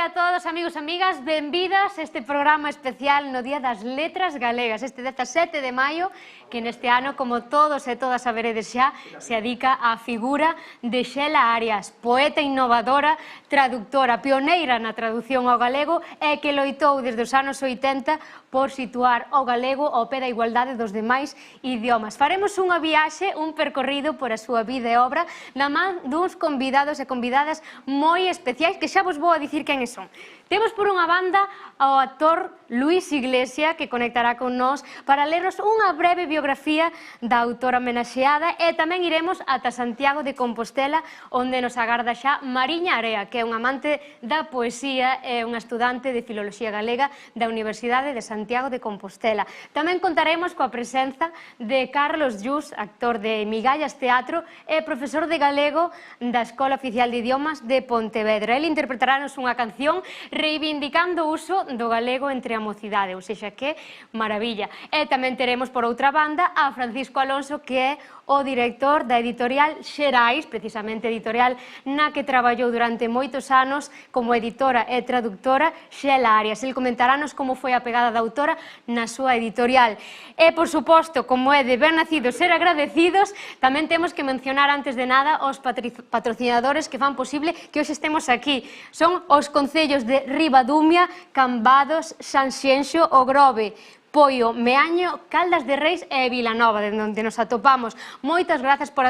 a todos, amigos e amigas, benvidas a este programa especial no Día das Letras Galegas, este 17 de maio, que neste ano, como todos e todas saberedes xa, se adica á figura de Xela Arias, poeta innovadora, traductora, pioneira na traducción ao galego e que loitou desde os anos 80 por situar o galego ao pé da igualdade dos demais idiomas. Faremos unha viaxe, un percorrido por a súa vida e obra na man duns convidados e convidadas moi especiais que xa vos vou a dicir quen son. Temos por unha banda ao actor Luís Iglesia, que conectará con nós para lernos unha breve biografía da autora homenaxeada, e tamén iremos ata Santiago de Compostela, onde nos agarda xa Mariña Area, que é unha amante da poesía e unha estudante de Filoloxía Galega da Universidade de Santiago de Compostela. Tamén contaremos coa presenza de Carlos Llús, actor de Migallas Teatro e profesor de galego da Escola Oficial de Idiomas de Pontevedra. El interpretarános unha canción reivindicando o uso do galego entre a mocidade, ou seja, que maravilla. E tamén teremos por outra banda a Francisco Alonso, que é o director da editorial Xerais, precisamente editorial na que traballou durante moitos anos como editora e traductora Xela Arias. El comentarános como foi a pegada da autora na súa editorial. E, por suposto, como é de ben nacidos ser agradecidos, tamén temos que mencionar antes de nada os patrocinadores que fan posible que hoxe estemos aquí. Son os concellos de Ribadumia, Cambados, Sanxenxo, O Grove, Poio, Meaño, Caldas de Reis e Vilanova, de onde nos atopamos. Moitas grazas por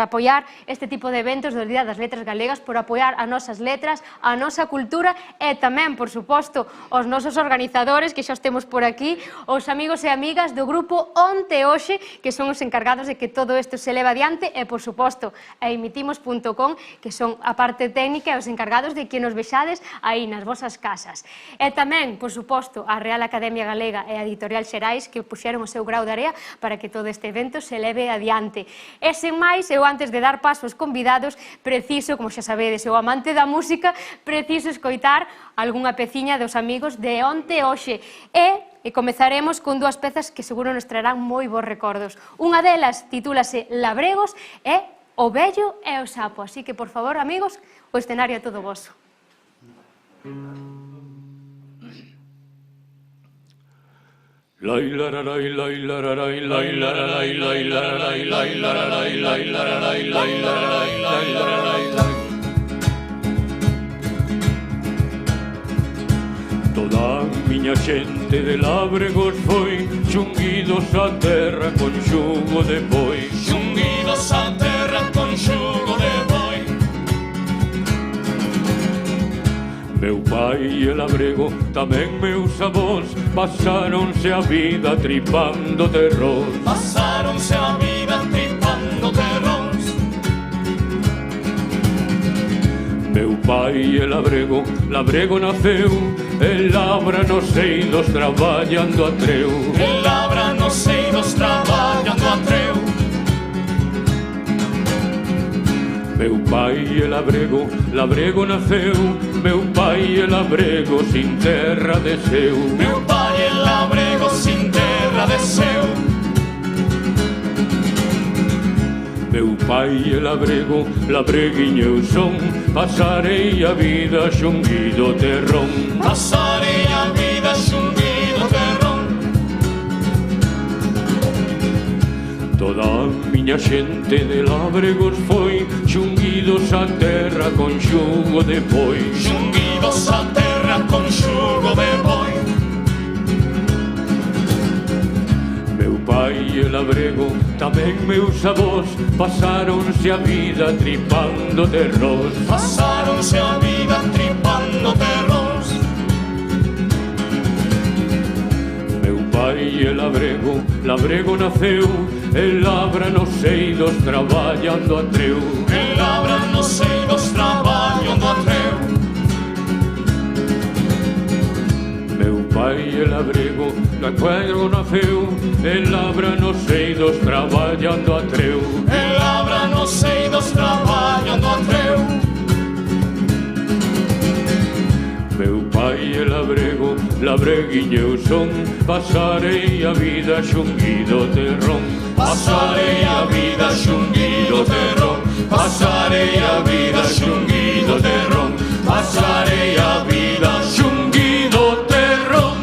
apoiar este tipo de eventos do Día das Letras Galegas, por apoiar as nosas letras, a nosa cultura e tamén, por suposto, os nosos organizadores, que xa os temos por aquí, os amigos e amigas do grupo Onte Hoxe, que son os encargados de que todo isto se leva adiante e, por suposto, a emitimos.com, que son a parte técnica e os encargados de que nos vexades aí nas vosas casas. E tamén, por suposto, a Real Academia Galega e a Editorial Xerais, que puxeron o seu grau de area para que todo este evento se leve adiante. E sen máis, eu antes de dar paso aos convidados, preciso, como xa sabedes, eu amante da música, preciso escoitar algunha peciña dos amigos de Onte Hoxe. E comezaremos con dúas pezas que seguro nos traerán moi bons recordos. Unha delas titúlase Labregos e O vello e o sapo. Así que, por favor, amigos, o escenario é todo voso. Toda a miña xente de Labregos foi xunguidos á terra con xugo de boi. Xunguidos á terra con xugo de boi. Meu pai e Labrego, tamén meus avós, pasáronse a vida tripando terror. Pasáronse a vida tripando terrós. Meu pai e Labrego, Labrego naceu, e labra nos eidos traballando a treu. El labra nos eidos traballando a treu. Meu pai e Labrego, Labrego naceu, meu pai e Labrego sin terra desceu. Meu pai e Labrego sin terra desceu. Meu pai e Labrego, labreguiño eu son, pasarei a vida xunguido terrón. Pasarei a vida xunguido terrón. Toda a miña xente de Labregos foi xunguidos á terra con xugo de boi. Xunguidos á terra con xugo de boi. Meu pai e Labrego, tamén meus avós, pasáronse a vida tripando terrós. Pasáronse a vida tripando terrós. Meu pai e Labrego, Labrego naceu, e labra nos eidos traballando a treu. El labra nos eidos traballando a treu. Meu pai e Labrego, Labrego naceu, e labra nos eidos traballando a treu. El labra nos eidos traballando a treu. Meu pai e Labrego, labreguiño eu son, pasarei a vida xunguido terrón. Pasarei a vida xunguido terrón. Pasarei a vida xunguido terrón. Pasarei a vida xunguido terrón.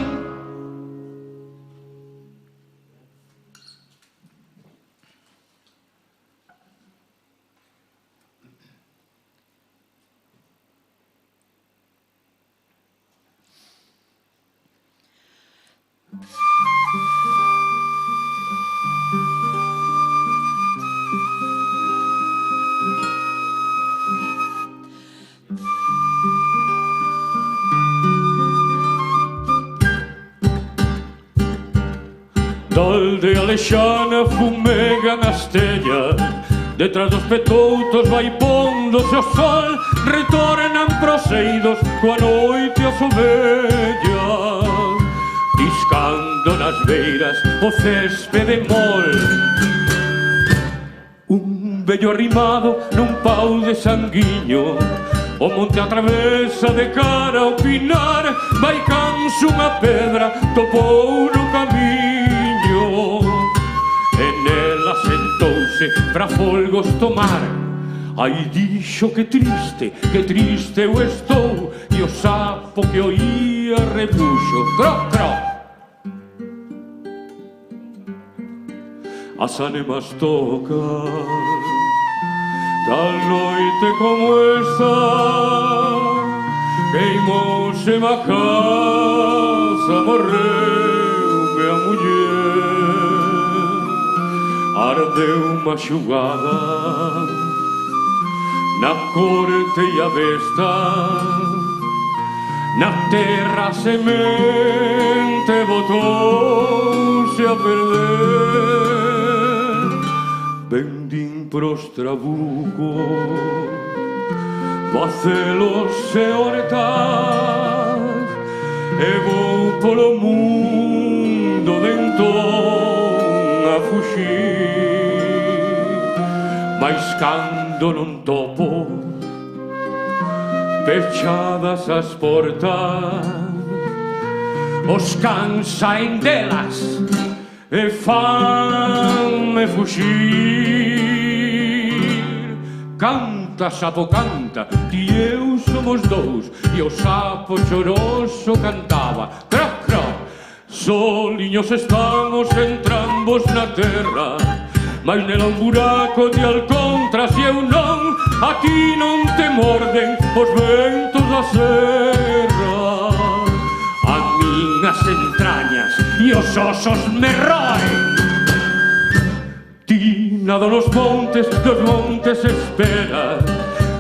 Dalde alexana fumegan as tellas, detrás dos petoutos vai póndose o sol, retornan pros eidos coa noite as ovellas, discando nas beiras o céspede mol. Un vello arrimado nun pau de sanguiño, o monte atravesa de cara ao pinar, vai canso unha pedra, topou no camiño, e nela sentouse pra folgos tomar. Ai, dixo que triste eu estou, e o sapo que oía rebuxo, cro, cro. As ánimas tocan, tal noite como esta, queimouse má casa, morreu-me a muller ardeu unha xugada na corte e a besta, na terra semente botouse a perder. Vendín pros trabucos, vacelos e hortas, e vou polo mundo dentón a fuxir. Mais cando non topo pechadas as portas, os cans saen delas e fanme fuxir. Canta, sapo, canta, ti e eu somos dous, e o sapo choroso cantaba, croc, croc. Soliños estamos entrambos na terra, mais nela un buraco de alcontras e eu non. A ti non te morden os ventos da serra, as miñas entrañas e os osos me roen. Ti nado nos montes, dos montes esperas,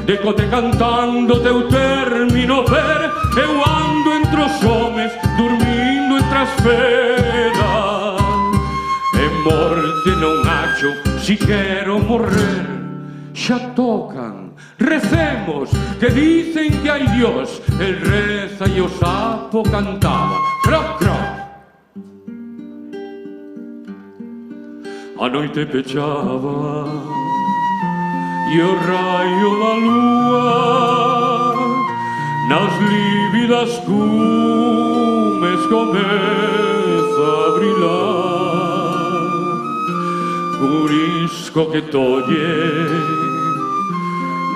decote cantando teu término ver. Eu ando entre os homes, dormindo entre as feras, e morte non acho, si quero morrer. Xa tocan, recemos, que dicen que hai Dios. El reza e o sapo cantaba, croc, croc. A noite pechaba e o raio da lúa nas lívidas cumes comeza a brillar. Curisco que tolle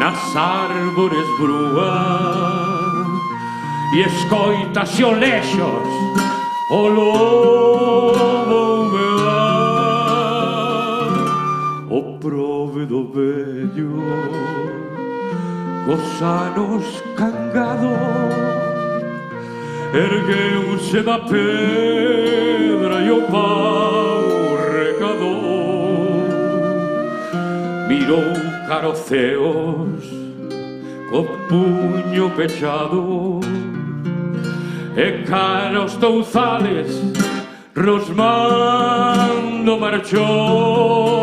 nas árbores brúa e escoitase o lexos o lobo me dá. O prove do vello cos anos cangado ergueuse da pedra e o pau recadou. Mirou caroceos co puño pechado e cara aos touzales rosmando marchou.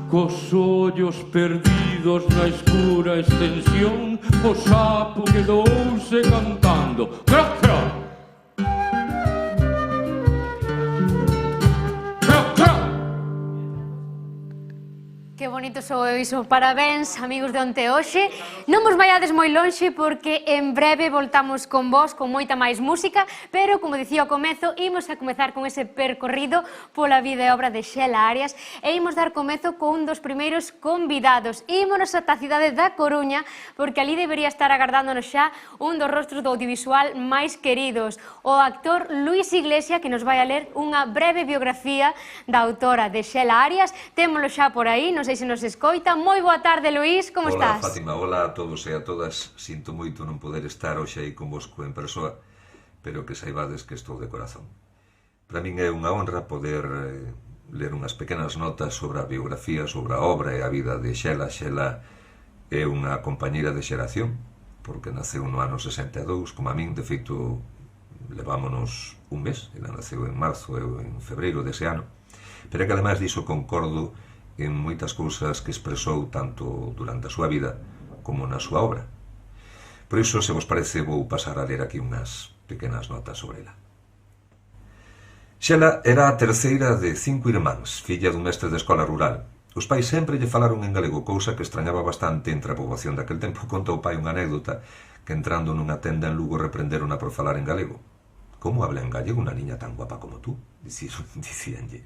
Cos ollos perdidos na escura extensión o sapo quedouse cantando, croc, croc. Que bonito soe iso, parabéns, amigos de Onte Hoxe. Non vos vaiades moi lonxe porque en breve voltamos con vos con moita máis música, pero, como dicía ao comezo, imos a comezar con ese percorrido pola vida e obra de Xela Arias e imos dar comezo con un dos primeiros convidados. Ímonos ata a cidade da Coruña porque ali debería estar agardándonos xa un dos rostros do audiovisual máis queridos, o actor Luís Iglesia, que nos vai a ler unha breve biografía da autora de Xela Arias. Témolo xa por aí, non sei se nos escoita. Moi boa tarde, Luís, como estás? Hola, Fátima, hola a todos e a todas. Sinto moito non poder estar hoxe aí convosco en persoa, pero que saibades que estou de corazón. Para min é unha honra poder ler unhas pequenas notas sobre a biografía, sobre a obra e a vida de Xela. Xela é unha compañeira de xeración, porque naceu no ano 62, como a min, de feito, levámonos un mes, ela naceu en marzo, eu en febreiro dese ano, pero é que ademais diso concordo en moitas cousas que expresou tanto durante a súa vida como na súa obra. Por iso, se vos parece, vou pasar a ler aquí unhas pequenas notas sobre ela. Xela era a terceira de 5 irmáns, filla dun mestre de escola rural. Os pais sempre lle falaron en galego, cousa que extrañaba bastante entre a poboación daquel tempo. Conta o pai unha anécdota que entrando nunha tenda en Lugo reprenderona por falar en galego. Como habla en gallego unha niña tan guapa como tú? Dicíanlle.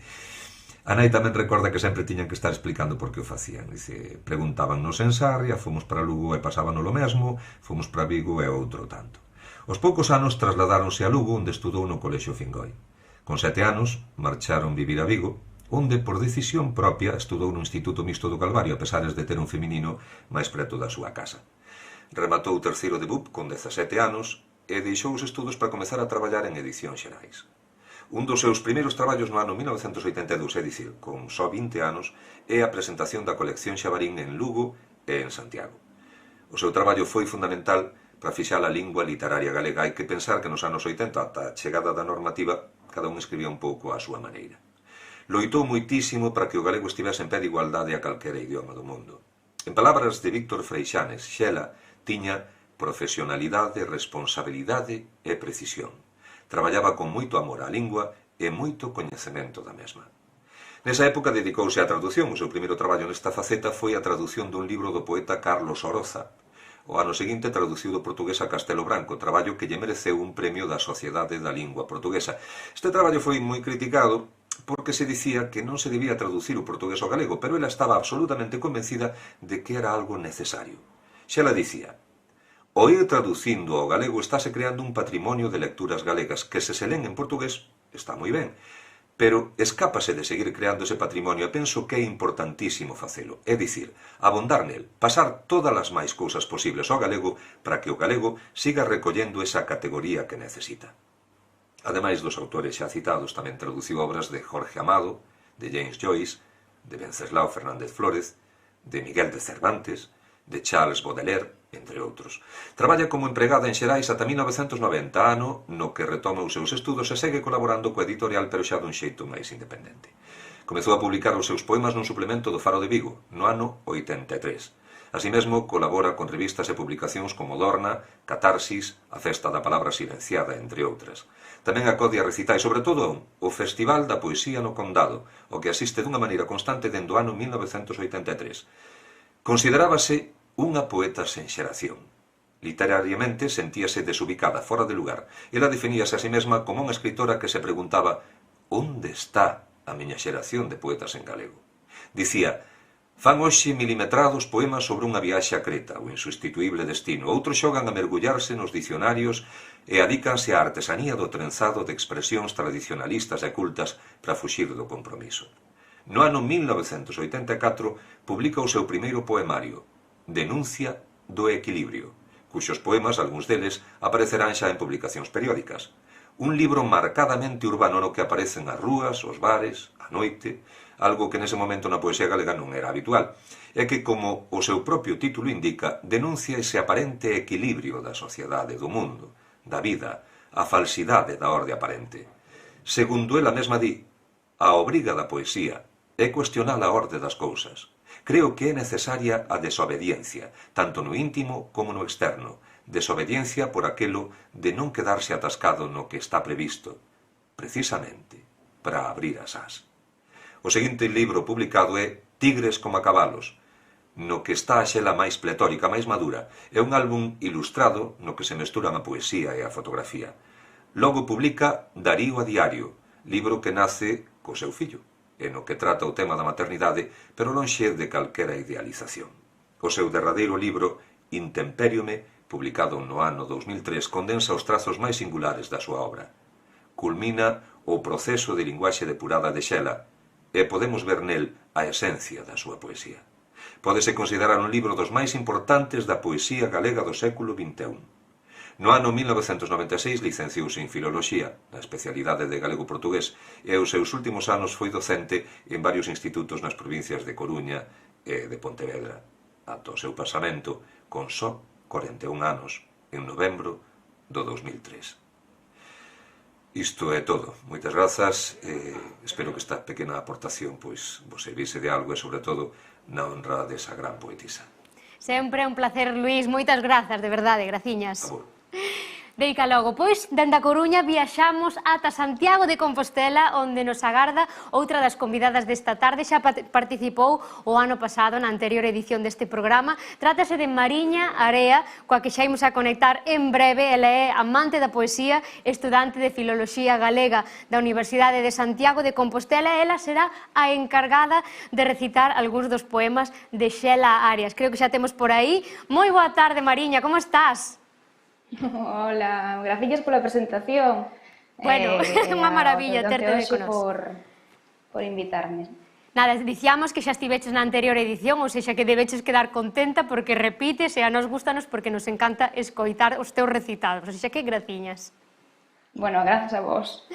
A nai tamén recorda que sempre tiñan que estar explicando por que o facían. Dice, preguntábannos en Sarria, fomos para Lugo e pasábanos lo mesmo, fomos para Vigo e outro tanto. Aos poucos anos trasladáronse a Lugo, onde estudou no Colexio Fingoi. Con 7 anos marcharon vivir a Vigo, onde por decisión propia estudou no Instituto Mixto do Calvario, a pesares de ter un feminino máis preto da súa casa. Rematou o terceiro de BUP con 17 anos e deixou os estudos para comezar a traballar en edicións xerais. Un dos seus primeiros traballos no ano 1982, é dicir, con só 20 anos, é a presentación da colección Xabarín en Lugo e en Santiago. O seu traballo foi fundamental para fixar a lingua literaria galega. Hai que pensar que nos anos 80, ata a chegada da normativa, cada un escribía un pouco á súa maneira. Loitou moitísimo para que o galego estivese en pé de igualdade a calquera idioma do mundo. En palabras de Víctor Freixanes, Xela tiña profesionalidade, responsabilidade e precisión. Traballaba con moito amor á lingua e moito coñecemento da mesma. Nesa época dedicouse á traducción. O seu primeiro traballo nesta faceta foi a traducción dun libro do poeta Carlos Oroza. O ano seguinte traduciu do portugués a Castelo Branco, traballo que lle mereceu un premio da Sociedade da Lingua Portuguesa. Este traballo foi moi criticado porque se dicía que non se debía traducir o portugués ao galego, pero ela estaba absolutamente convencida de que era algo necesario. Xela dicía: "O ir traducindo ao galego estáse creando un patrimonio de lecturas galegas que se len en portugués está moi ben, pero escápase de seguir creando ese patrimonio e penso que é importantísimo facelo, é dicir, abondar nel, pasar todas as máis cousas posibles ao galego para que o galego siga recollendo esa categoría que necesita." Ademais dos autores xa citados, tamén traduciu obras de Jorge Amado, de James Joyce, de Venceslao Fernández Flórez, de Miguel de Cervantes, de Charles Baudelaire, entre outros. Traballa como empregada en Xerais ata 1990, ano no que retoma os seus estudos e segue colaborando coa editorial, pero xa dun xeito máis independente. Comezou a publicar os seus poemas nun suplemento do Faro de Vigo, no ano 83. Así mesmo, colabora con revistas e publicacións como Dorna, Catarsis, a Festa da Palabra Silenciada, entre outras. Tamén acode a recitais, sobre todo o Festival da Poesía no Condado, o que asiste dunha maneira constante dende o ano 1983. Considerábase unha poeta sen xeración. Literariamente sentíase desubicada, fora de lugar. Ela definíase a si mesma como unha escritora que se preguntaba: onde está a miña xeración de poetas en galego? Dicía: fan hoxe milimetrados poemas sobre unha viaxe a Creta, o insustituible destino. Outros xogan a mergullarse nos dicionarios e adícanse á artesanía do trenzado de expresións tradicionalistas e cultas para fuxir do compromiso. No ano 1984 publica o seu primeiro poemario, Denuncia do Equilibrio, cuxos poemas, algúns deles, aparecerán xa en publicacións periódicas. Un libro marcadamente urbano no que aparecen as rúas, os bares, a noite, algo que nese momento na poesía galega non era habitual, e que, como o seu propio título indica, denuncia ese aparente equilibrio da sociedade, do mundo, da vida, a falsidade da orde aparente. Segundo ela mesma di, a obriga da poesía é cuestionar a orde das cousas. Creo que é necesaria a desobediencia, tanto no íntimo como no externo. Desobediencia por aquelo de non quedarse atascado no que está previsto, precisamente para abrir as ás. O seguinte libro publicado é Tigres como a cabalos, no que está a Xela máis pletórica, máis madura. É un álbum ilustrado no que se mesturan a poesía e a fotografía. Logo publica Darío a diario, libro que nace co seu fillo, e no que trata o tema da maternidade, pero lonxe de calquera idealización. O seu derradeiro libro, Intemperiume, publicado no ano 2003, condensa os trazos máis singulares da súa obra. Culmina o proceso de linguaxe depurada de Xela, e podemos ver nel a esencia da súa poesía. Pódese considerar un libro dos máis importantes da poesía galega do século XXI. No ano 1996 licenciouse en Filoloxía, na especialidade de galego-portugués, e os seus últimos anos foi docente en varios institutos nas provincias de Coruña e de Pontevedra, ata o seu pasamento, con só 41 anos, en novembro do 2003. Isto é todo. Moitas grazas. Espero que esta pequena aportación vos servise de algo e, sobre todo, na honra desa gran poetisa. Sempre un placer, Luís. Moitas grazas, de verdade. Graciñas. A vos. Deica logo, pois, dende a Coruña viaxamos ata Santiago de Compostela, onde nos agarda outra das convidadas desta tarde. Xa participou o ano pasado na anterior edición deste programa. Trátase de Mariña Area, coa que xa imos a conectar en breve. Ela é amante da poesía, estudante de Filoloxía Galega da Universidade de Santiago de Compostela. Ela será a encargada de recitar algúns dos poemas de Xela Arias. Creo que xa temos por aí. Moi boa tarde, Mariña, como estás? Hola, gracias pola presentación. Bueno, unha maravilla terte de conos. Por invitarme. Nada, dicíamos que xa estiveches na anterior edición, ou sexa que debeches quedar contenta porque repites e a nos gustanos porque nos encanta escoitar os teus recitados, ou sexa que graciñas. Bueno, grazas a vos.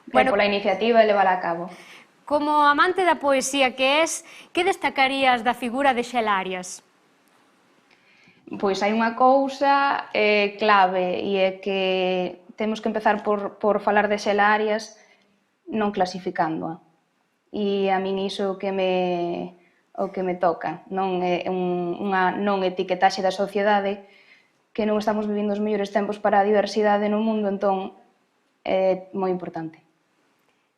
Bueno, pola iniciativa de levar a cabo. como amante da poesía que és, que destacarías da figura de Xela Arias? Pois hai unha cousa clave e é que temos que empezar por falar de Xela Arias non clasificándoa. E a min iso o que me toca, non é unha non etiquetaxe da sociedade, que non estamos vivindo os mellores tempos para a diversidade no mundo, entón é moi importante.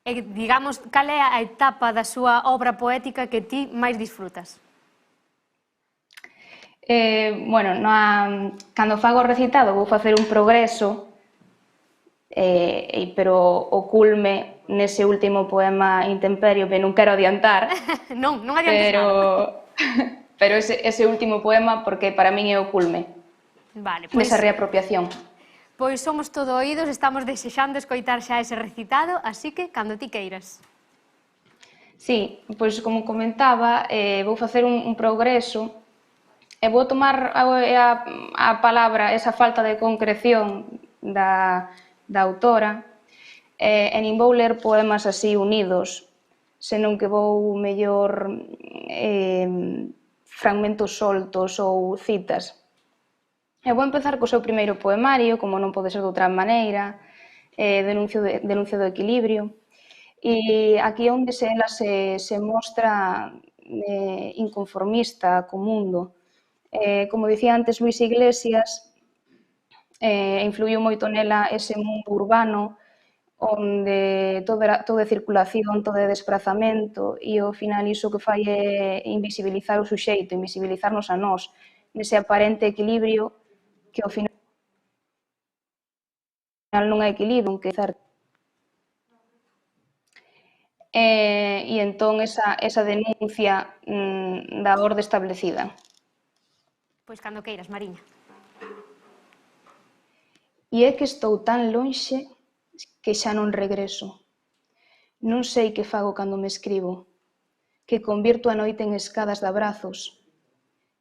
E, digamos, cal é a etapa da súa obra poética que ti máis disfrutas? Bueno, cando fago o recitado vou facer un progreso, pero o culme nese último poema Intemperio, que non quero adiantar, Non adiantes nada. pero ese último poema, porque para min é o culme Vale, pois, desa reapropiación. pois somos todo oídos, estamos desexando escoitar xa ese recitado, así que, cando ti queiras. Sí, pois como comentaba, vou facer un progreso e vou tomar a palabra, esa falta de concreción da autora, e nin vou ler poemas así unidos, senón que vou mellor fragmentos soltos ou citas. E vou empezar co seu primeiro poemario, como non pode ser de outra maneira, Denuncio do equilibrio, e aquí é onde ela se mostra inconformista co mundo. Como dicía antes Luis Iglesias, influiu moito nela ese mundo urbano onde todo é circulación, todo é desplazamento e ao final iso que fai é invisibilizar o suxeito, invisibilizarnos a nós, nese aparente equilibrio que ao final non é equilibrio, que é certo. E entón esa denuncia da orde establecida. Pois cando queiras, Mariña. E é que estou tan lonxe que xa non regreso. Non sei que fago cando me escribo, que convirto a noite en escadas de abrazos,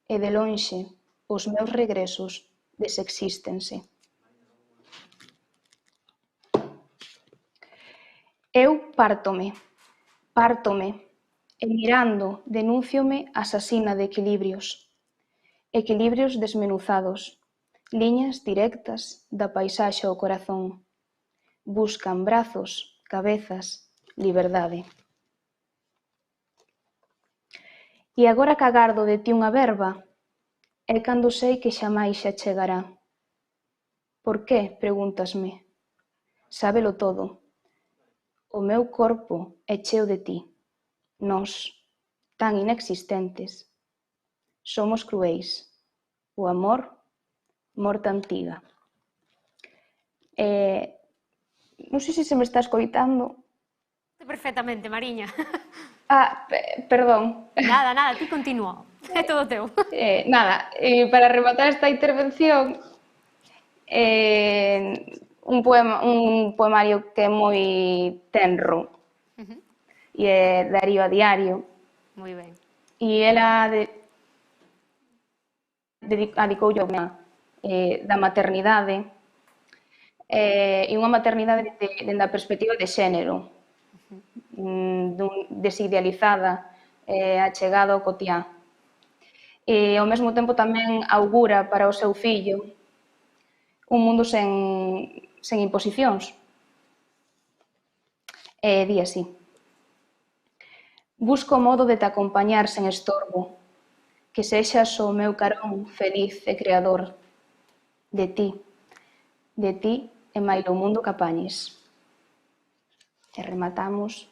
e de lonxe os meus regresos desexístense. Eu pártome, e mirando denúnciome asasina de equilibrios desmenuzados, liñas directas da paisaxe ao corazón. Buscan brazos, cabezas, liberdade. E agora que agardo de ti unha verba, é cando sei que xamais xa chegará. Por que, pregúntasme? Sábelo todo. O meu corpo é cheo de ti. Nós, tan inexistentes, somos cruéis. O amor, morte antiga. Non sei se me está escoitando. Perfectamente, Mariña. Perdón. Nada, ti continúa. É todo teu. Nada, para rematar esta intervención, un poemario que é moi tenro, e é Darío a diario. Moi ben. E ela dedicoulle da maternidade, e unha maternidade dende a perspectiva de xénero, desidealizada, achegada ao cotiá. E ao mesmo tempo tamén augura para o seu fillo un mundo sen imposicións. Di así: busco modo de te acompañar sen estorbo, que sexas o meu carón feliz e creador. De ti e mailo mundo que apañes. E rematamos: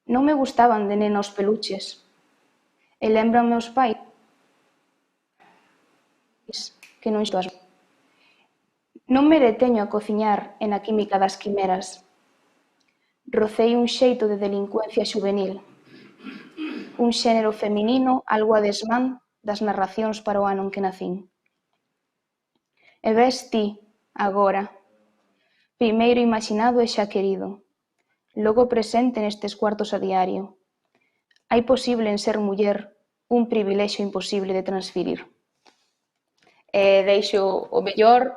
non me gustaban de nena os peluches, e lembran meus pais que non xo. Non me deteño a cociñar en a química das quimeras. Rocei un xeito de delincuencia xuvenil, un xénero feminino algo a desmán das narracións para o ano en que nacín. E ves ti, agora, primeiro imaginado e xa querido, logo presente nestes cuartos a diario. Hai posible en ser muller un privilexio imposible de transferir. Deixo o mellor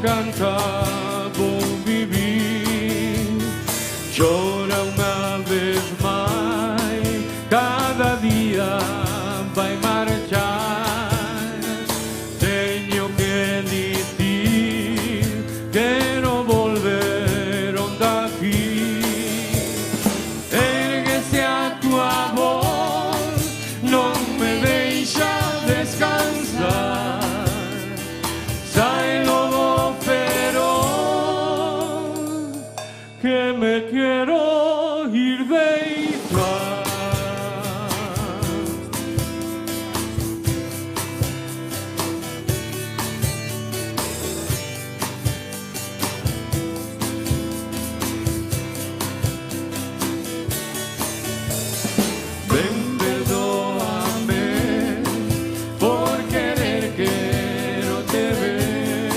cantar, vou vivir. Chora unha vez máis, cada día vai marchar. Teño que dicir, quero volver onde aquí. Érguese a tua voz, non me deixa descansar. Sai logo feroz, que me quero ir deitar. Ven, perdóame por querer quero te ver.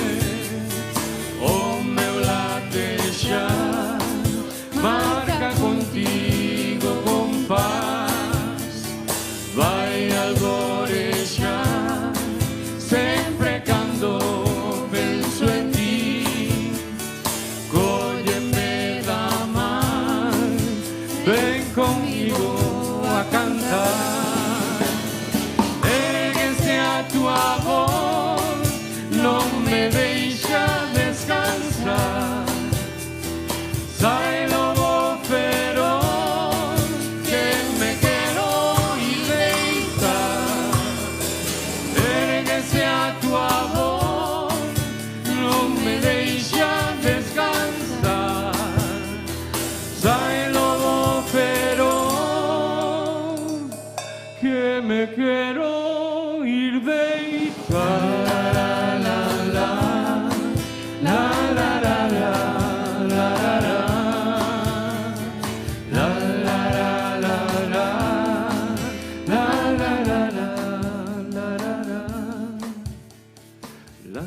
O meu late xa marca contigo compás. Vai alborexar sempre cando penso en ti. Cólleme da man, ven conmigo a cantar. Érguese a tua voz, non me deixa descansar. Sai logo feroz, que me quero ir deitar. Érguese a tua voz, non me deixa descansar. Sai logo feroz, que me quero ir deitar. La, la, la, la, la, la, la, la, la, la, la, la, la, la, la, la, la, la, la.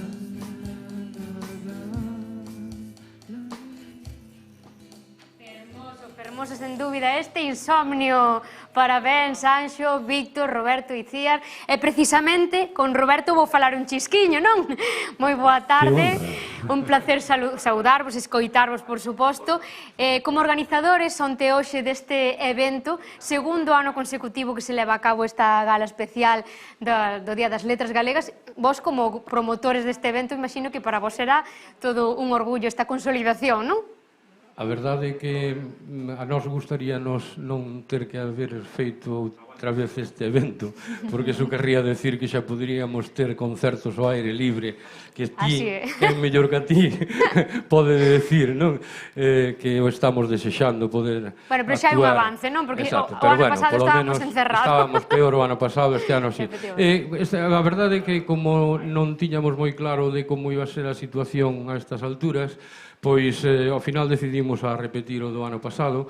Fermoso, sen dúbida, este Insomnio. Parabéns, Anxo, Víctor, Roberto e Icíar. E precisamente con Roberto vou falar un chisquiño, non? Moi boa tarde, un placer saudarvos, escoitarvos, por suposto. Como organizadores, onte hoxe deste evento, segundo ano consecutivo que se leva a cabo esta gala especial do Día das Letras Galegas, vos como promotores deste evento, imagino que para vos será todo un orgullo esta consolidación, non? A verdade é que a nós gustaríanos non ter que haber feito outra vez este evento, porque iso querría decir que xa poderíamos ter concertos ao aire libre, que ti, que é mellor que a ti, pode decir, non? Que o estamos desexando poder actuar. Bueno, pero xa é un avance, non? Porque o ano pasado estábamos encerrados. Estábamos peor o ano pasado, este ano sí. A verdade é que como non tiñamos moi claro de como iba a ser a situación a estas alturas, pois ao final decidimos a repetir o do ano pasado.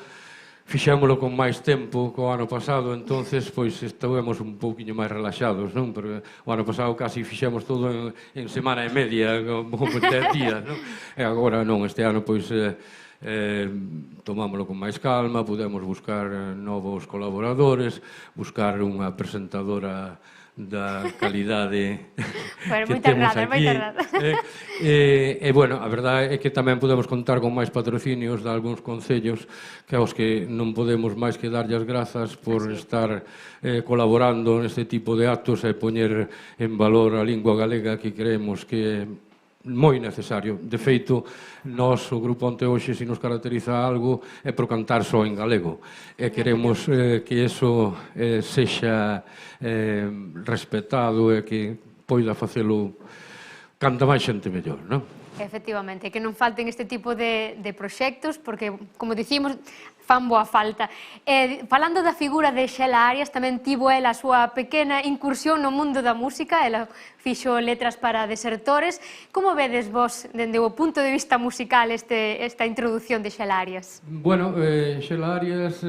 Fixémolo con máis tempo co ano pasado, entonces pois estivemos un pouquiño máis relaxados, non? Porque o ano pasado casi fixemos todo en semana e media, como 10 días, non? E agora non, este ano pois tomámoslo con máis calma, pudemos buscar novos colaboradores, buscar unha presentadora da calidade que temos aquí. E, bueno, a verdade é que tamén podemos contar con máis patrocinios de algúns concellos que aos que non podemos máis que darlle as grazas por estar colaborando neste tipo de actos e poñer en valor a lingua galega que creemos que é moi necesario. De feito, nós, o Grupo Onte Hoxe, se nos caracteriza algo, é por cantar só en galego. E queremos que eso sexa respetado e que poida facelo canta máis xente mellor, non? Efectivamente, que non falten este tipo de proxectos, porque, como dicimos, fan boa falta. Falando da figura de Xela Arias, tamén tivo ela a súa pequena incursión no mundo da música, ela fixo letras para Desertores. Como vedes vos, dende o punto de vista musical, esta introducción de Xela Arias? Bueno, Xela Arias,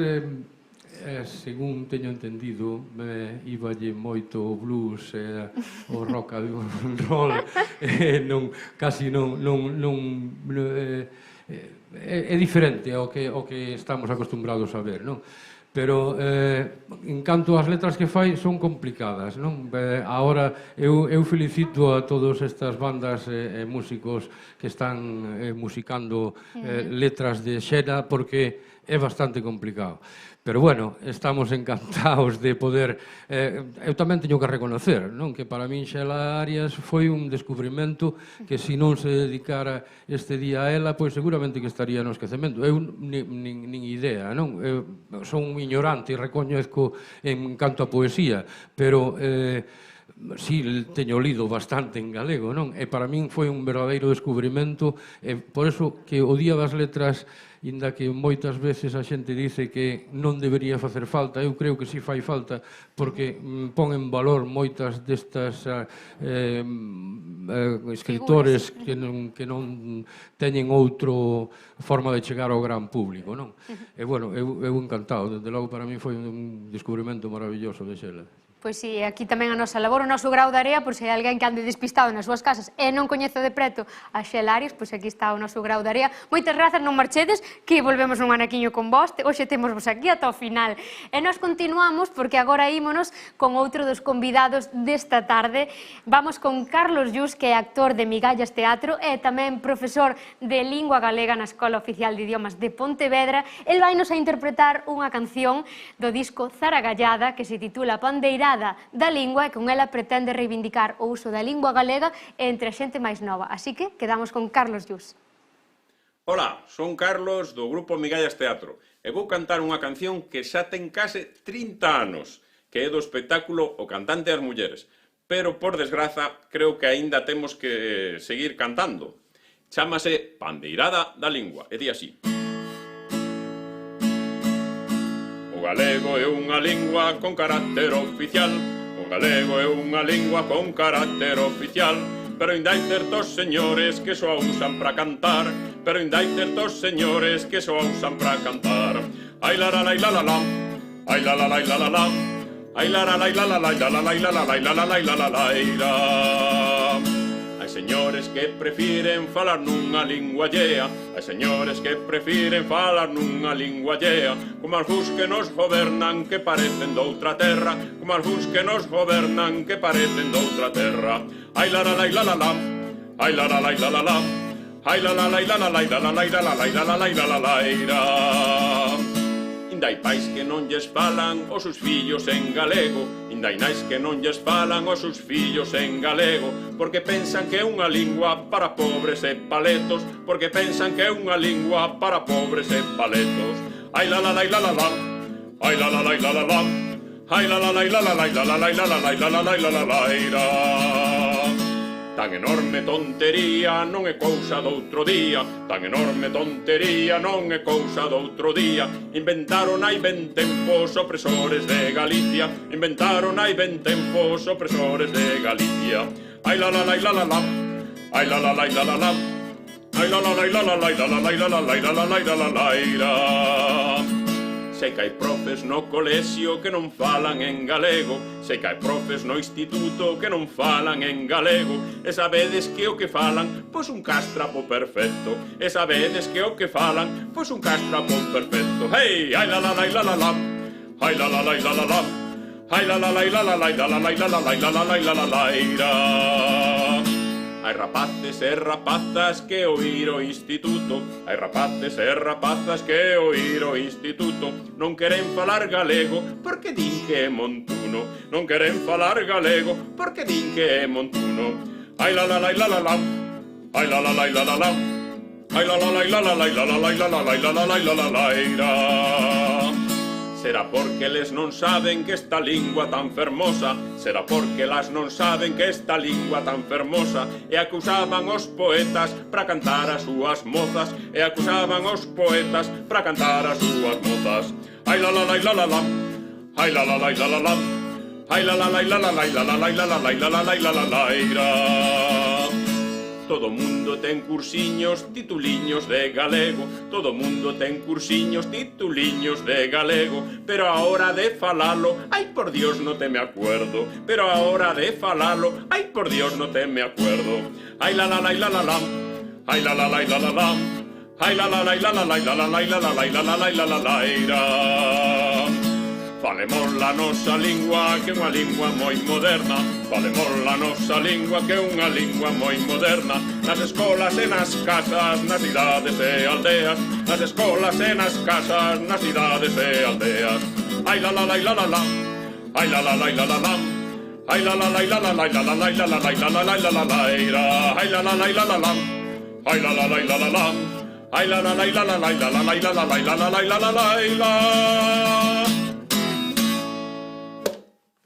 según teño entendido, íballe moito o blues e o rock and roll, casi non é diferente ao que estamos acostumbrados a ver, non? pero en canto ás letras que fai son complicadas, non? Agora eu felicito a todas estas bandas e músicos que están musicando letras de Xela porque é bastante complicado. Pero, bueno, estamos encantados de poder... eu tamén teño que reconocer, non? Que para min Xela Arias foi un descubrimento que se non se dedicara este día a ela, pois seguramente que estaría no esquecemento. Eu nin idea, non? Eu son un ignorante e recoñezco en canto a poesía, pero... sí, teño lido bastante en galego, non? E para min foi un verdadeiro descubrimento, e por eso que o Día das Letras, inda que moitas veces a xente dice que non debería facer falta, eu creo que si fai falta, porque pon en valor moitas destas escritores que non teñen outra forma de chegar ao gran público, non? E, bueno, eu encantado, desde logo para mí foi un descubrimento maravilloso de Xela. Pois si, aquí tamén a nosa labor, o noso grau de area, por se hai alguén que ande despistado nas súas casas e non coñece de preto a Xela Arias, pois aquí está o noso grau de area. Moitas grazas, non marchedes, que volvemos un anaquiño con vos, hoxe temos vos aquí ata o final. E nós continuamos, porque agora ímonos con outro dos convidados desta tarde. Vamos con Carlos Llús, que é actor de Migallas Teatro e tamén profesor de Lingua Galega na Escola Oficial de Idiomas de Pontevedra. El vai nos a interpretar unha canción do disco Zaragallada, que se titula Pandeirada da Lingua, e con ela pretende reivindicar o uso da lingua galega entre a xente máis nova. Así que quedamos con Carlos Llús. Ola, son Carlos do grupo Migallas Teatro e vou cantar unha canción que xa ten case 30 anos, que é do espectáculo O Cantante das Mulleres, pero por desgraza creo que aínda temos que seguir cantando. Chámase Pandeirada da Lingua e di así: O galego é unha lingua con carácter oficial, o galego é unha lingua con carácter oficial, pero ainda hai certos señores que só usan para cantar, pero ainda hai certos señores que só usan para cantar. Ai la la la la la la, ai la la la la la la, ai la la la la la la la la la la la la la la la. Hai señores que prefiren falar nunha lingua allea, hai señores que prefiren falar nunha lingua allea, como algúns que nos gobernan que parecen doutra terra, como algúns que nos gobernan que parecen doutra terra. Ai la la la la la la, ai la la la la la la, ai la la la la la la la la la la la la la la. Inda hai pais que non lles falan os seus fillos en galego, inda hai nais que non lles falan os seus fillos en galego, porque pensan que é unha lingua para pobres e paletos, porque pensan que é unha lingua para pobres e paletos. Ai la la la la la la, ai la la la la la la, ai la la la la la la la la la la la la la. Tan enorme tontería non é cousa doutro día, tan enorme tontería non é cousa doutro día. Inventaron hai ben tempo os opresores de Galicia, inventaron hai ben tempo os opresores de Galicia. Ai la la la la la la, ai la la la la la la, ai la la la la la la la la la la la la. Sei que hai profes no colexio que non falan en galego, sei que hai profes no instituto que non falan en galego, e sabedes que o que falan, pois un castrapo perfecto, e sabedes que o que falan, pois un castrapo perfecto. Hey, ai la la la la la la, ai la la la la la la, ai la la la la la la la la la la la la. Hai rapaces e rapazas que oír o instituto, hai rapaces e rapazas que oír o instituto, non queren falar galego porque din que é montuno, non queren falar galego porque din que é montuno. Ai la la la la la la, ai la la la la la la, ai la la la la la la la la la la la la. Será porque eles non saben que esta lingua tan fermosa, será porque elas non saben que esta lingua tan fermosa, e acusaban os poetas para cantar as súas mozas, e acusaban os poetas para cantar as súas mozas. Ai la la la la la la, ai la la la la la la, ai la la la la la la la la la la la la. Todo mundo ten cursiños, tituliños de galego, todo mundo ten cursiños, tituliños de galego, pero a hora de falalo, ai por Dios no te me acuerdo, pero a hora de falalo, ai por Dios no te me acuerdo. Ai la la la la la la, ai la la la la la la, ai la la la la la la la la la la la la la la la la. Falemos a nosa lingua que é unha lingua moi moderna. Falemos a nosa lingua que é unha lingua moi moderna. Nas escolas e nas casas, nas cidades e aldeas. Nas escolas e nas casas, nas cidades e aldeas. Ai la la la la la la. Ai la la la la la la. Ai la la la la la la la la la la la la la la la la la. Ai la la la la la la. Ai la la la la la la. Ai la la la la la la la la la la la la la la la la.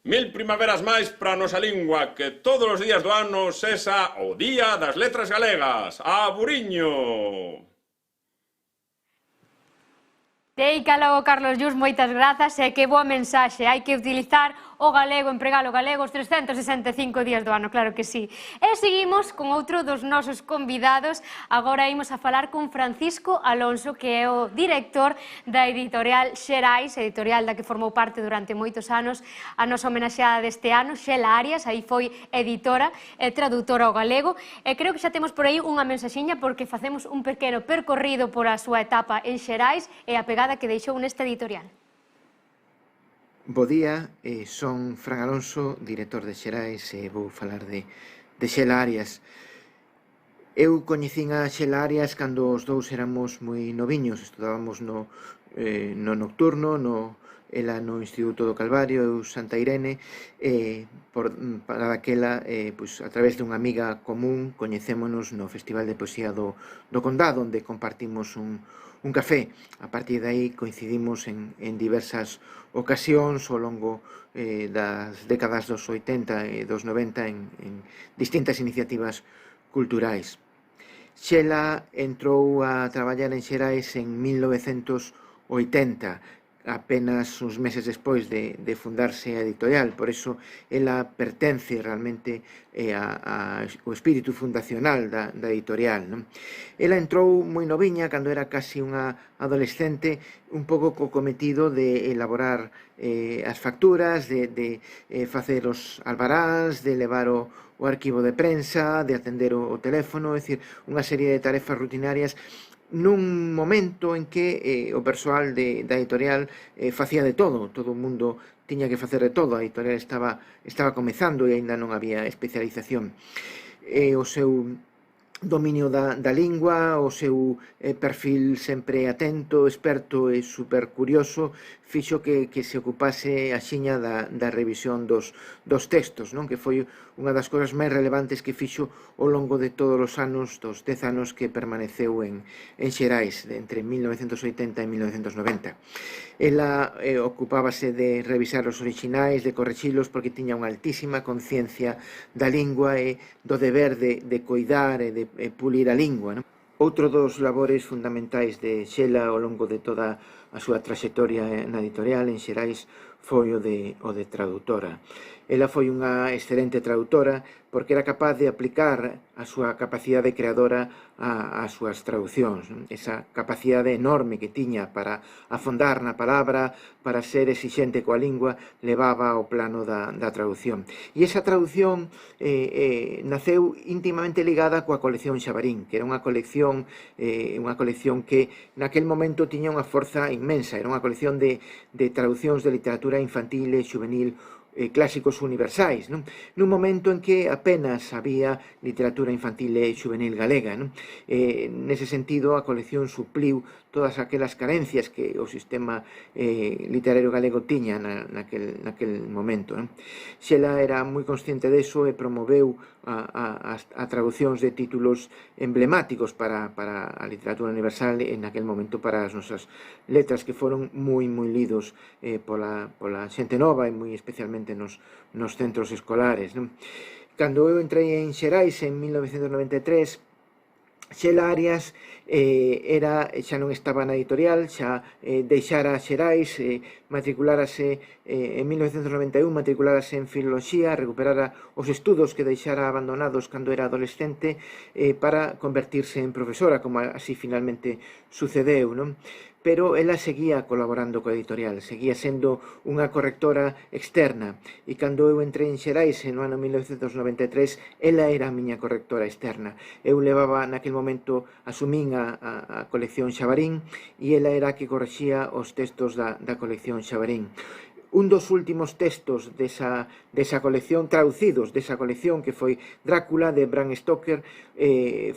Mil primaveras máis para a nosa lingua, que todos os días do ano sexa o Día das Letras Galegas. A Buriño! Teica logo, Carlos Llus, moitas grazas, e que boa mensaxe, hai que utilizar o galego, empregar o galego os 365 días do ano, claro que sí. E seguimos con outro dos nosos convidados, agora imos a falar con Francisco Alonso, que é o director da editorial Xerais, editorial da que formou parte durante moitos anos a nosa homenaxeada deste ano, Xela Arias, aí foi editora e traductora ao galego, e creo que xa temos por aí unha mensaxiña porque facemos un pequeno percorrido por a súa etapa en Xerais e a pegada que deixou nesta editorial. Bo día, son Fran Alonso, director de Xerais, e vou falar de Xela Arias. Eu coñecín a Xela Arias cando os dous éramos moi noviños, estudábamos no nocturno, ela no Instituto do Calvario, eu Santa Irene, para daquela, a través dunha amiga común, coñecémonos no Festival de Poesía do Condado, onde compartimos un café. A partir de aí coincidimos en diversas ocasións ao longo das décadas dos 80 e dos 90 en distintas iniciativas culturais. Xela entrou a traballar en Xerais en 1980, apenas uns meses despois de fundarse a editorial, por eso ela pertence realmente ao espírito fundacional da editorial, non? Ela entrou moi noviña, cando era casi unha adolescente, un pouco co cometido de elaborar as facturas, de facer os albaráns, de levar o arquivo de prensa, de atender o teléfono, é dicir, unha serie de tarefas rutinarias nun momento en que o persoal da editorial facía de todo o mundo tiña que facer de todo, a editorial estaba comezando e aínda non había especialización. O seu dominio da lingua, o seu perfil sempre atento, experto e super curioso, fixo que se ocupase axiña da revisión dos textos, non? Que foi unha das cousas máis relevantes que fixo ao longo de todos os anos, dos 10 anos que permaneceu en Xerais, entre 1980 e 1990. Ela ocupábase de revisar os orixinais, de correxilos, porque tiña unha altísima conciencia da lingua e do deber de coidar e de pulir a lingua, non? Outro dos labores fundamentais de Xela ao longo de toda a súa traxectoria na editorial en Xerais foi o de traductora. Ela foi unha excelente traductora porque era capaz de aplicar a súa capacidade creadora ás súas traduccións. Esa capacidade enorme que tiña para afondar na palabra, para ser exixente coa lingua, levaba ao plano da traducción. E esa traducción naceu íntimamente ligada coa colección Xabarín, que era unha colección que naquel momento tiña unha forza inmensa. Era unha colección de traducións de literatura infantil e juvenil clásicos universais, non? Nun momento en que apenas había literatura infantil e juvenil galega, non? Nese sentido, a colección supliu todas aquelas carencias que o sistema literario galego tiña naquel momento, non? Xela era moi consciente deso e promoveu a traducións de títulos emblemáticos para a literatura universal e naquel momento para as nosas letras, que foron moi lidos pola xente nova e moi especialmente nos centros escolares, non? Cando eu entrei en Xerais en 1993, Xela Arias xa non estaba na editorial, xa deixara Xerais, matriculárase en 1991, matriculárase en Filoloxía, recuperara os estudos que deixara abandonados cando era adolescente para convertirse en profesora, como así finalmente sucedeu, non? Pero ela seguía colaborando coa editorial, seguía sendo unha correctora externa, e cando eu entrei en Xerais no ano 1993, ela era a miña correctora externa. Eu levaba naquel momento, asumín a colección Xabarín, e ela era a que correxía os textos da colección Xabarín. Un dos últimos textos desa colección, traducidos desa colección, que foi Drácula, de Bram Stoker,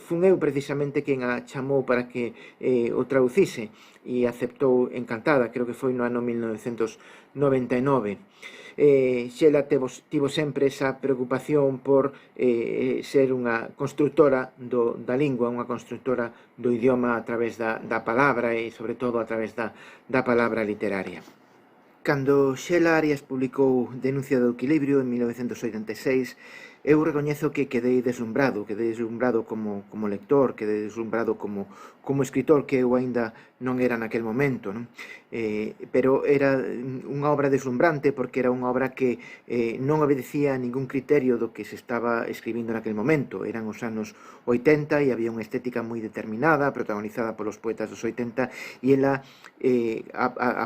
fun eu precisamente quen a chamou para que o traducise, e aceptou encantada, creo que foi no ano 1999. Xela tivo sempre esa preocupación por ser unha constructora da lingua, unha constructora do idioma a través da palabra e, sobre todo, a través da palabra literaria. Cando Xela Arias publicou Denuncia do equilibrio en 1986, eu recoñezo que quedei deslumbrado como lector, quedei deslumbrado como escritor, que eu aínda non era naquel momento, non? Pero era unha obra deslumbrante porque era unha obra que non obedecía a ningún criterio do que se estaba escribindo naquel momento. Eran os anos 80 e había unha estética moi determinada, protagonizada polos poetas dos 80, e ela,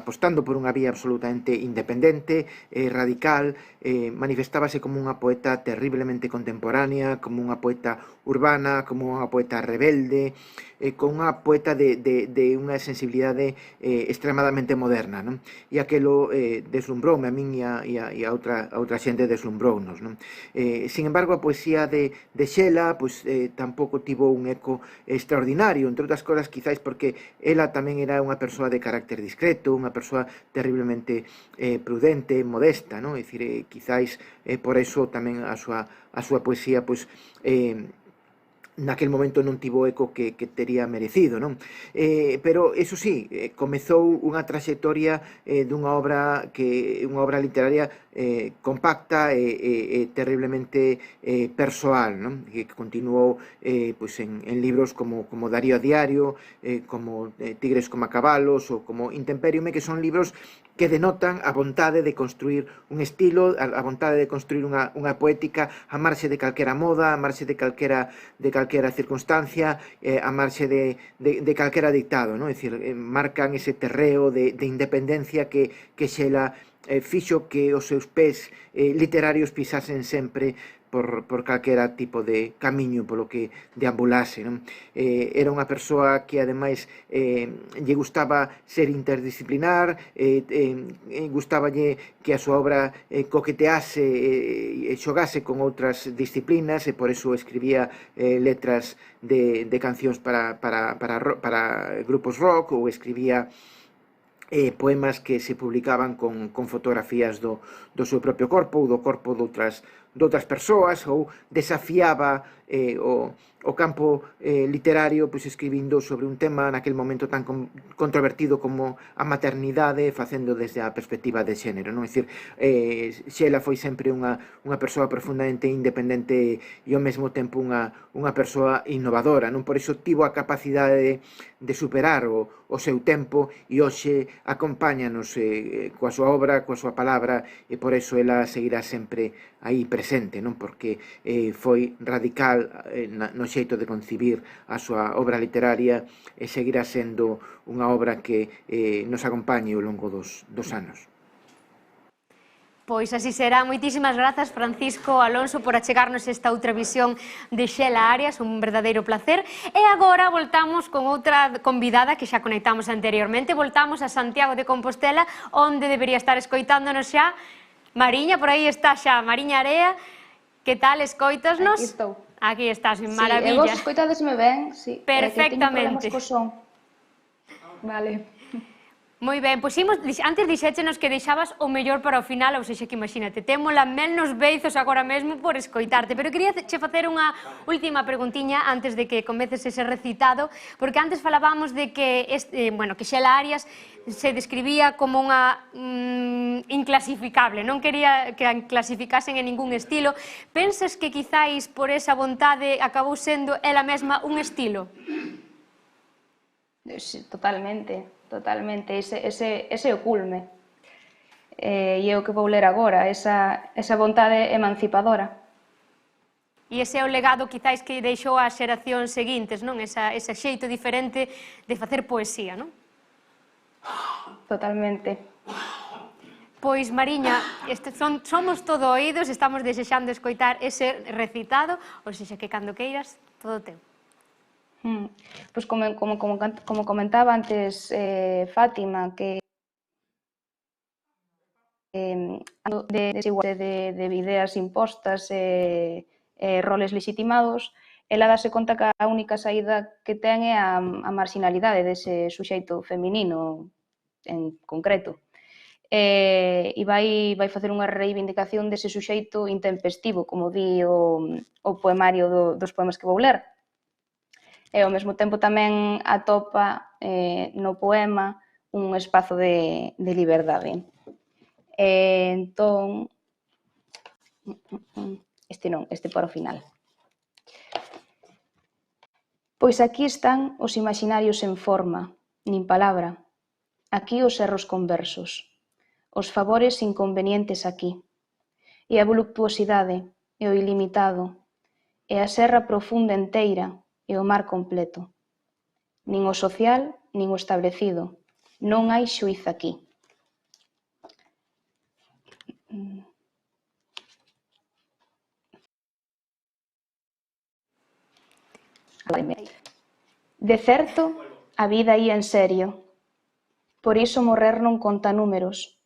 apostando por unha vía absolutamente independente, radical, manifestábase como unha poeta terriblemente contemporánea, como unha poeta urbana, como unha poeta rebelde, con unha poeta de unha sensibilidade extremadamente moderna, non? E aquelo deslumbroume a min e a outra xente deslumbrounos, non? Sin embargo, a poesía de Xela tampouco tivo un eco extraordinario, entre outras cosas, quizáis porque ela tamén era unha persoa de carácter discreto, unha persoa terriblemente prudente, modesta, non? É dicir, quizáis por eso tamén a súa poesía naquel momento non tivo eco que tería merecido, non? Pero, eso sí, comezou unha traxectoria dunha obra literaria compacta e terriblemente persoal, non? Que continuou en libros como Darío a Diario, como Tigres como a cabalos ou como Intemperiume, que son libros que denotan a vontade de construir un estilo, a vontade de construir unha poética a marxe de calquera moda, a marxe de calquera circunstancia, a marxe de calquera dictado, non? É dicir, marcan ese terreo de independencia que Xela fixo que os seus pés literarios pisasen sempre por calquera tipo de camiño polo que deambulase, non? Era unha persoa que, ademais, lle gustaba ser interdisciplinar, gustaballe que a súa obra coquetease e xogase con outras disciplinas, e por eso escribía letras de cancións para grupos rock, ou escribía poemas que se publicaban con fotografías do seu propio corpo ou do corpo doutras persoas, ou desafiaba o campo literario escribindo sobre un tema naquel momento tan controvertido como a maternidade, facendo desde a perspectiva de xénero, non? É dicir, Xela foi sempre unha persoa profundamente independente e ao mesmo tempo unha persoa innovadora, non? Por iso tivo a capacidade de superar o seu tempo, e hoxe acompáñanos coa súa obra, coa súa palabra, e por iso ela seguirá sempre aí presente, non? Porque foi radical no xeito de concibir a súa obra literaria, e seguirá sendo unha obra que nos acompañe ao longo dos anos. Pois así será. Moitísimas grazas, Francisco Alonso, por achegarnos esta outra visión de Xela Arias, un verdadeiro placer. E agora voltamos con outra convidada que xa conectamos anteriormente. Voltamos a Santiago de Compostela, onde debería estar escoitándonos xa Mariña. Por aí está xa Mariña Area. Que tal, escoitasnos? Aquí estou. Aquí estás, Sí, maravilla. e vos escoitadesme ben? Sí. Perfectamente. Que teño problemas co son. Vale. Moi ben, pois antes dixéchenos que deixabas o mellor para o final, ou seja, que imagínate, temos a mel nos beizos agora mesmo por escoitarte, pero quería che facer unha última preguntiña antes de que comeces ese recitado, porque antes falábamos de que Xela Arias se describía como unha inclasificable, non quería que a clasificasen en ningún estilo. Pensas que quizáis por esa vontade acabou sendo ela mesma un estilo? Sí, totalmente. Ese o culme. E é o que vou ler agora, esa vontade emancipadora. E ese é o legado, quizáis, que deixou ás xeracións seguintes, non? Ese xeito diferente de facer poesía, non? Totalmente. Pois, Mariña, somos todo oídos, estamos desexando escoitar ese recitado, ou seja, que cando queiras, todo teu. Pois como comentaba antes Fátima, que de desigualdade de ideas impostas e roles legitimados, ela dase conta que a única saída que ten é a marginalidade dese suxeito feminino en concreto. E vai facer unha reivindicación dese suxeito intempestivo, como di o poemario dos poemas que vou ler. E ao mesmo tempo tamén atopa no poema un espazo de liberdade. Entón, este para o final. Pois aquí están os imaginarios en forma, nin palabra. Aquí os erros conversos, os favores inconvenientes aquí, e a voluptuosidade, e o ilimitado, e a serra profunda enteira, e o mar completo. Nin o social, nin o establecido, non hai xuíz aquí. De certo, a vida ia en serio, por iso morrer non conta números.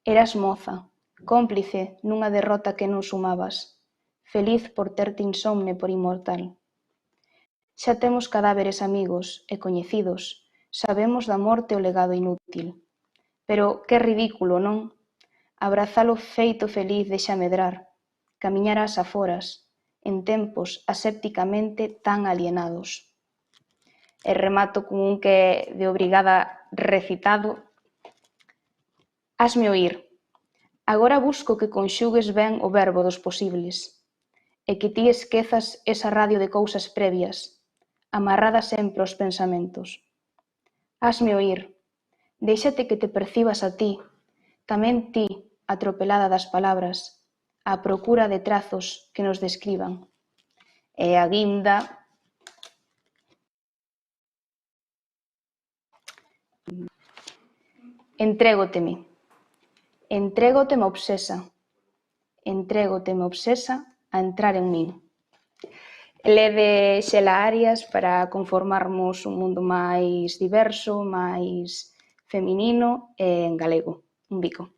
Eras moza, cómplice nunha derrota que non sumabas, feliz por terte insomne por inmortal. Xa temos cadáveres amigos e coñecidos, sabemos da morte o legado inútil. Pero que ridículo, non? Abrazalo feito feliz deixa medrar, camiñar ás aforas, en tempos asépticamente tan alienados. E remato con un que de obrigada recitado. Hasme oír. Agora busco que conxugues ben o verbo dos posibles e que ti esquezas esa radio de cousas previas, amarrada sempre aos pensamentos. Hasme oír. Déixate que te percibas a ti, tamén ti, atropelada das palabras, á procura de trazos que nos describan. E a guinda... Entrégoteme. Entrégoteme obsesa. Entrégoteme obsesa a entrar en min. Lede Xela Arias para conformarmos un mundo máis diverso, máis feminino e en galego. Un bico.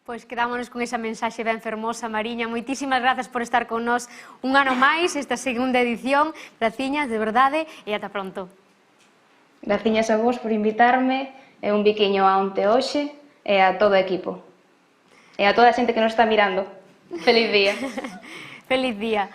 Pois quedámonos con esa mensaxe ben fermosa, Mariña. Moitísimas grazas por estar con nós un ano máis, esta segunda edición. Graciñas, de verdade, e ata pronto. Graciñas a vos por invitarme, e un biquiño a Onte Hoxe e a todo o equipo. E a toda a xente que nos está mirando. Feliz día. Feliz día.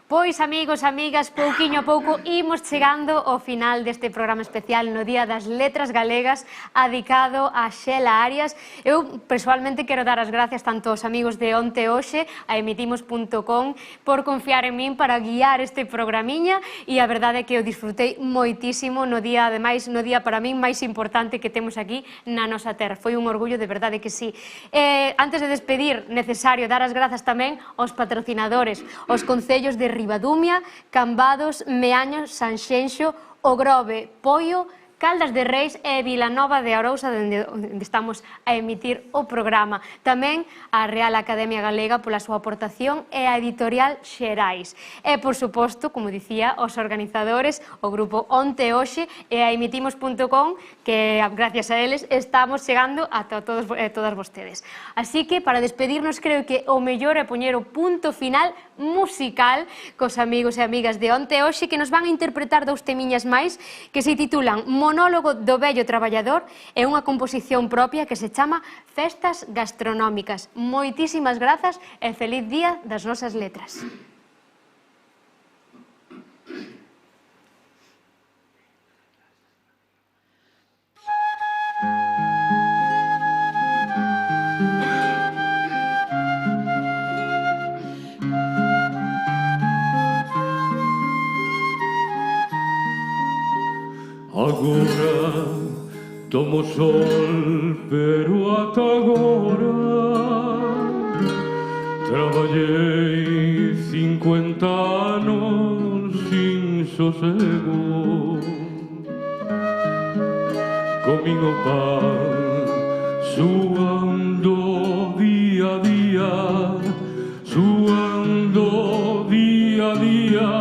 Pois, amigos, amigas, pouquiño a pouco imos chegando ao final deste programa especial no Día das Letras Galegas adicado a Xela Arias. Eu, persoalmente, quero dar as gracias tanto aos amigos de Onte Hoxe, a emitimos.com, por confiar en min para guiar este programiña, e a verdade é que eu disfrutei moitísimo no día, ademais, no día para min máis importante que temos aquí na nosa terra. Foi un orgullo, de verdade que sí. Antes de despedir, necesario dar as grazas tamén aos patrocinadores, aos concellos de Ribadumia, Cambados, Meaño, Sanxenxo, O Grove, Poio, Caldas de Reis e Vilanova de Arousa, onde estamos a emitir o programa. Tamén a Real Academia Galega pola súa aportación e a Editorial Xerais. E, por suposto, como dicía, os organizadores, o grupo Onte Hoxe e a emitimos.com, que gracias a eles estamos chegando a todos e todas vostedes. Así que, para despedirnos, creo que o mellor é poñer o punto final musical cos amigos e amigas de Onte Hoxe, que nos van a interpretar dous temiñas máis que se titulan Monólogo do vello traballador e unha composición propia que se chama Festas Gastronómicas. Moitísimas grazas e feliz día das nosas letras. Agora tomo sol, pero ata agora traballei 50 anos sin sosego. Comín o pan suando día a día, suando día a día,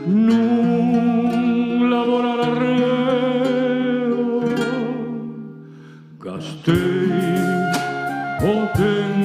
nun laborar arreo. Gastei o tempo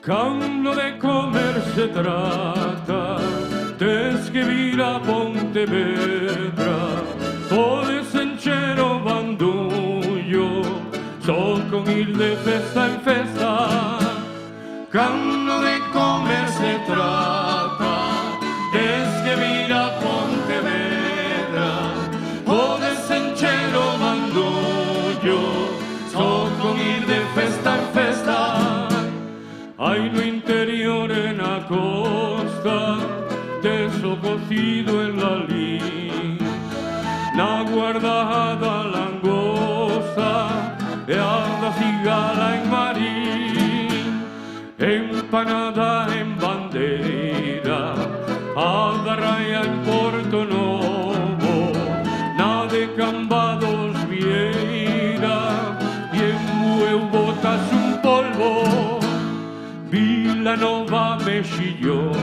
Cando de comer se trata, tes que vir a Pontevedra, podes encher o bandullo, só con ir de festa en festa. Cando de comer se trata, tes que vir a Pontevedra, podes encher o bandullo, só con ir de festa en festa. Hai no interior e na costa, tes o cocido en Lalín, na guardada langosta e a da cigala en Marín, empanada en Bandeira, a da Raia en Porto Novo, na de Cambados Vieira, e en Bueu botas un polvo. Vila Nova Mexillón,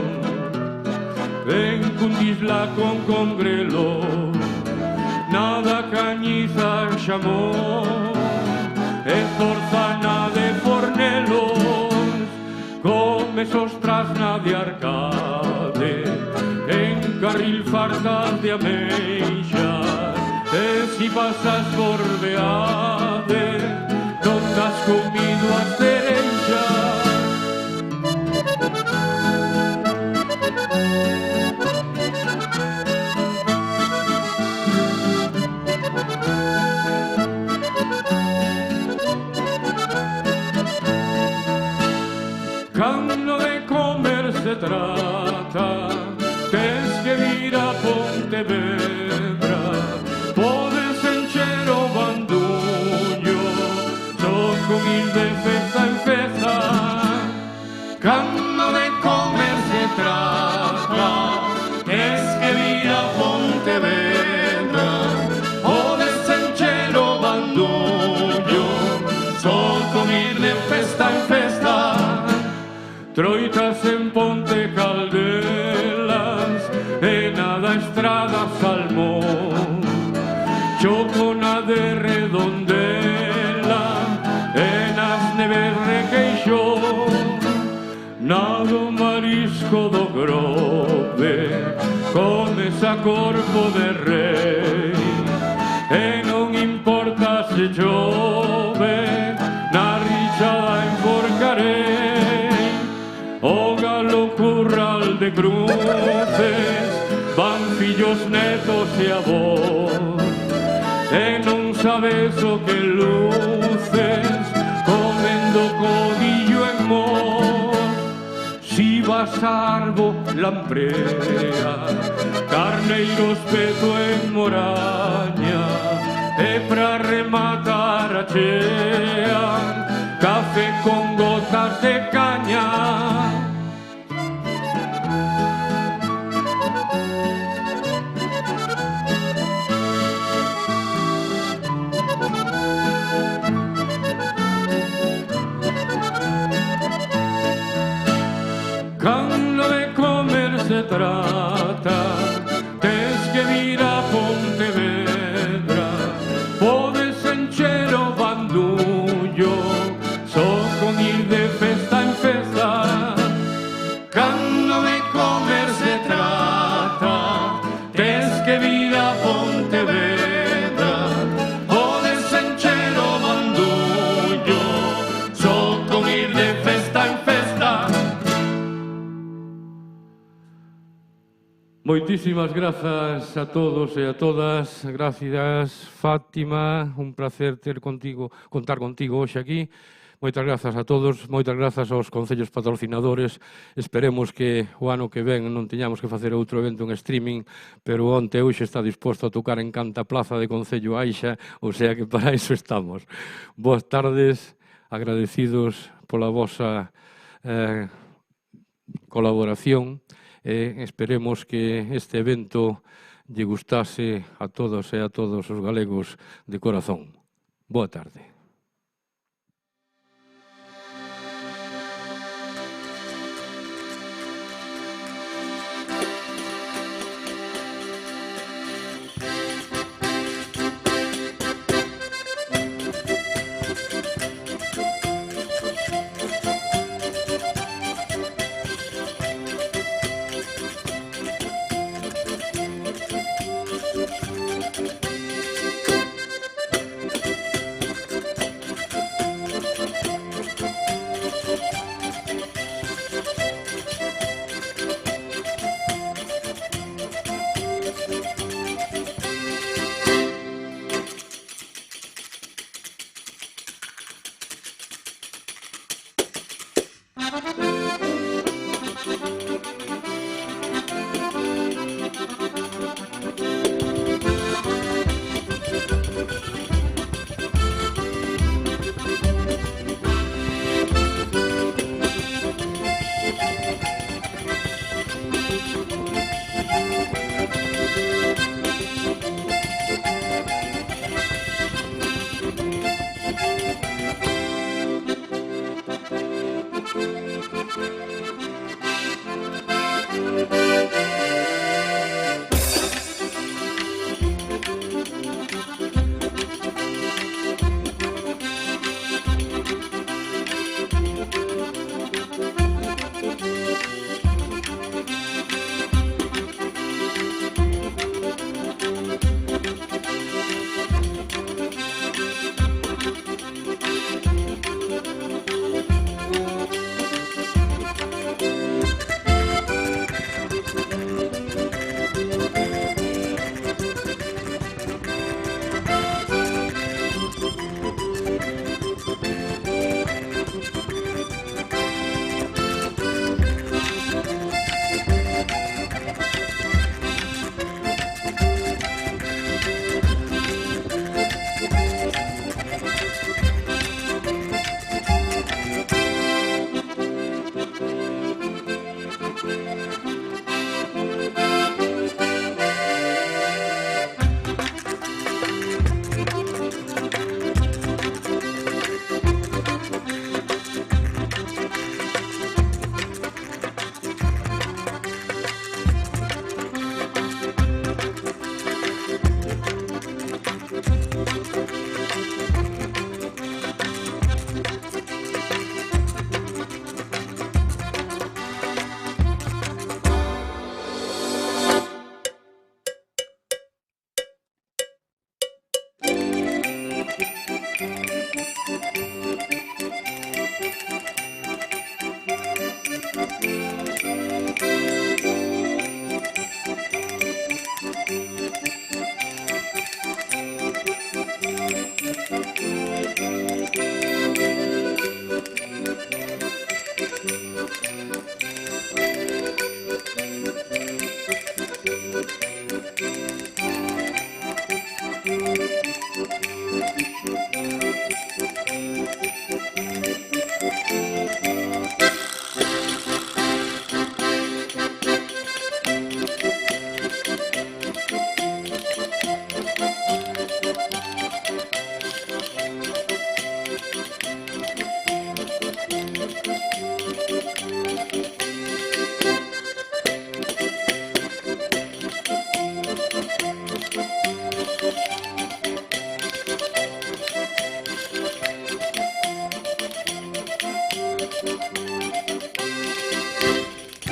en Cundisla con Congrelo, nada Cañiza Xamón, e Zorzana de Fornelos, comes ostras na de Arcade, en Carril fartas de ameixas, e si pasas por Beade, donde has comido as cereixas. Cando de comer se trata, tes que vir a Pontevedra, podes encher o bandullo, só con ir de festa en festa. Cando de comer se trata, tes que vir a Pontevedra, podes encher o bandullo, só con ir de festa en festa. Troitas en Ponte Caldelas, e nada Estrada Salmón, chocona de Redondela, e nas Neves Requeixón, nado marisco do Grove, comes a corpo de rei, e non importa se chove, na richada enforcarei. O galo curral de cruces, van fillos netos e avós, e non sabes o que luces, comendo codillo en mos. Si vas a Arbo, lamprea, carneiros peto en Moraña, e pra rematar a chea, café con gotas de caña. Cando de comer se trata, tes que vir a Pontevedra, podes encher o bandullo, só con ir de festa en festa. Cando de comer se trata, tes que vir a Pontevedra, podes encher o bandullo, só con ir de festa en festa. Moitísimas grazas a todos e a todas. Gracias, Fátima, un placer contar contigo hoxe aquí. Moitas grazas a todos, moitas grazas aos concellos patrocinadores. Esperemos que o ano que ven non teñamos que facer outro evento en streaming, pero onte hoxe está disposto a tocar en canta plaza de Concello Aixa, o sea que para iso estamos. Boas tardes, agradecidos pola vosa colaboración. Esperemos que este evento lle gustase a todos e a todos os galegos de corazón. Boa tarde.